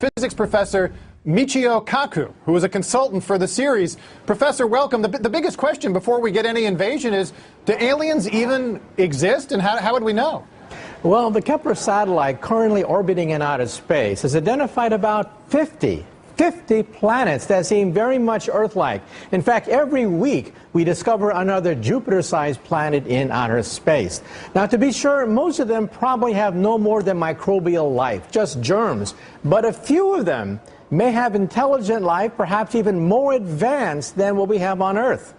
physics professor Michio Kaku, who is a consultant for the series. Professor, welcome. The biggest question before we get any invasion is, do aliens even exist, and how would we know? Well, the Kepler satellite currently orbiting in outer space has identified about 50 planets that seem very much Earth-like. In fact, every week we discover another Jupiter-sized planet in outer space. Now, to be sure, most of them probably have no more than microbial life, just germs. But a few of them may have intelligent life, perhaps even more advanced than what we have on Earth.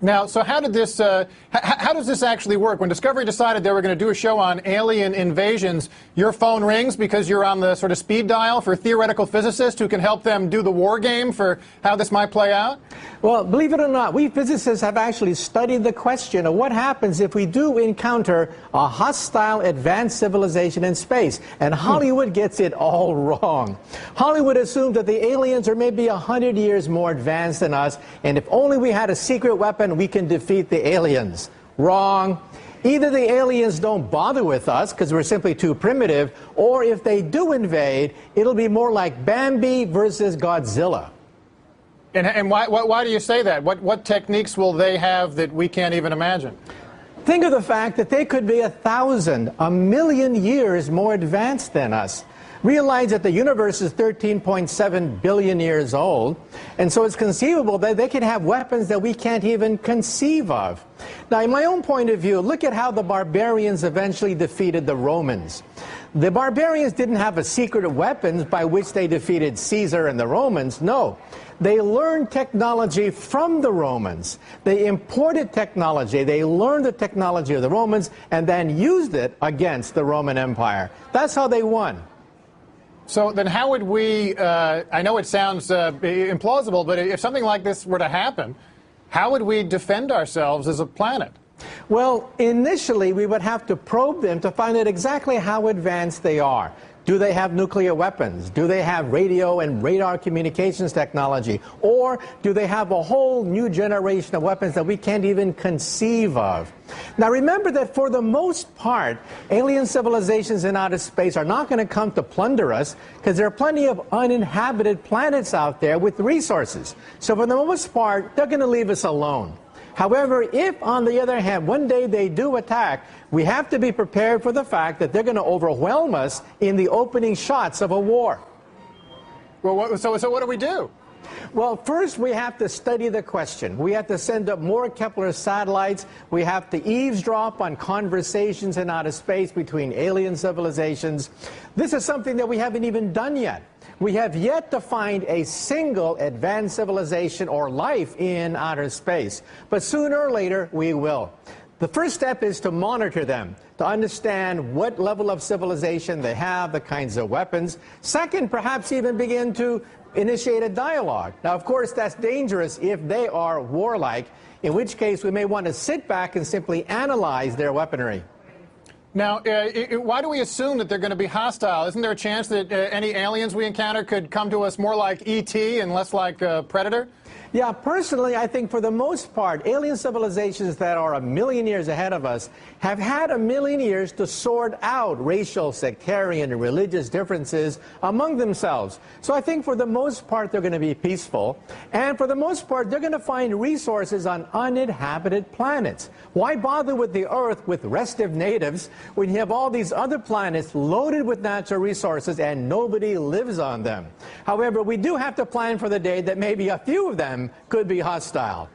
Now, so how does this actually work? When Discovery decided they were going to do a show on alien invasions, your phone rings because you're on the sort of speed dial for theoretical physicists who can help them do the war game for how this might play out? Well, believe it or not, we physicists have actually studied the question of what happens if we do encounter a hostile advanced civilization in space. And Hollywood gets it all wrong. Hollywood assumes that the aliens are maybe 100 years more advanced than us, and if only we had a secret weapon, we can defeat the aliens. Wrong. Either the aliens don't bother with us because we're simply too primitive, or if they do invade, it'll be more like Bambi versus Godzilla. And why do you say that? What techniques will they have that we can't even imagine? Think of the fact that they could be 1,000, 1,000,000 years more advanced than us. Realize that the universe is 13.7 billion years old, and so it's conceivable that they can have weapons that we can't even conceive of. Now, in my own point of view, look at how the barbarians eventually defeated the Romans. The barbarians didn't have a secret of weapons by which they defeated Caesar and the Romans. No. They learned technology from the Romans. They imported technology. They learned the technology of the Romans and then used it against the Roman Empire. That's how they won. So then how would we, I know it sounds implausible, but if something like this were to happen, how would we defend ourselves as a planet? Well, initially we would have to probe them to find out exactly how advanced they are. Do they have nuclear weapons? Do they have radio and radar communications technology? Or do they have a whole new generation of weapons that we can't even conceive of? Now remember that for the most part, alien civilizations in outer space are not going to come to plunder us because there are plenty of uninhabited planets out there with resources. So for the most part, they're going to leave us alone. However, if, on the other hand, one day they do attack, we have to be prepared for the fact that they're going to overwhelm us in the opening shots of a war. Well, so what do we do? Well, first we have to study the question. We have to send up more Kepler satellites. We have to eavesdrop on conversations in outer space between alien civilizations. This is something that we haven't even done yet. We have yet to find a single advanced civilization or life in outer space. But sooner or later, we will. The first step is to monitor them, to understand what level of civilization they have, the kinds of weapons. Second, perhaps even begin to initiate a dialogue. Now, of course, that's dangerous if they are warlike, in which case we may want to sit back and simply analyze their weaponry. Now, why do we assume that they're going to be hostile? Isn't there a chance that any aliens we encounter could come to us more like E.T. and less like Predator? Yeah, personally, I think for the most part, alien civilizations that are 1,000,000 years ahead of us have had 1,000,000 years to sort out racial, sectarian, and religious differences among themselves. So I think for the most part, they're going to be peaceful. And for the most part, they're going to find resources on uninhabited planets. Why bother with the Earth with restive natives when you have all these other planets loaded with natural resources and nobody lives on them? However, we do have to plan for the day that maybe a few of them could be hostile.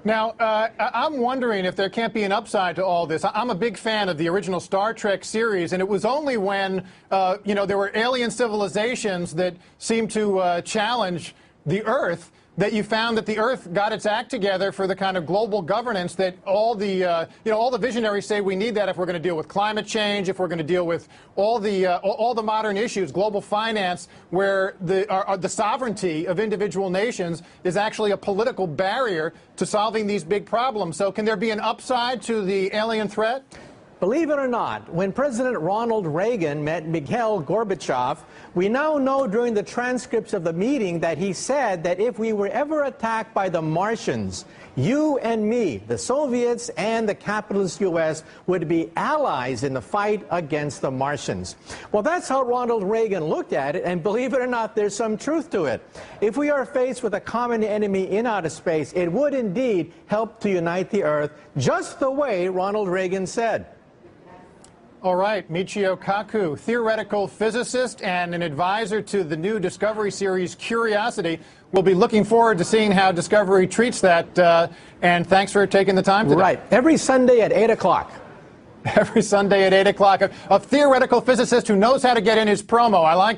Now, I'm wondering if there can't be an upside to all this. I'm a big fan of the original Star Trek series, and it was only when, there were alien civilizations that seemed to challenge the Earth that you found that the Earth got its act together for the kind of global governance that all the, all the visionaries say we need that if we're going to deal with climate change, if we're going to deal with all the modern issues, global finance, where the sovereignty of individual nations is actually a political barrier to solving these big problems. So can there be an upside to the alien threat? Believe it or not, when President Ronald Reagan met Mikhail Gorbachev, We now know during the transcripts of the meeting that he said that if we were ever attacked by the Martians, you and me, the Soviets and the capitalist U.S., would be allies in the fight against the Martians. Well, that's how Ronald Reagan looked at it, and believe it or not, there's some truth to it. If we are faced with a common enemy in outer space, it would indeed help to unite the Earth, just the way Ronald Reagan said. All right, Michio Kaku, theoretical physicist and an advisor to the new Discovery series Curiosity. We'll be looking forward to seeing how Discovery treats that, and thanks for taking the time today. Right, every Sunday at 8 o'clock. Every Sunday at 8 o'clock. A theoretical physicist who knows how to get in his promo. I like that.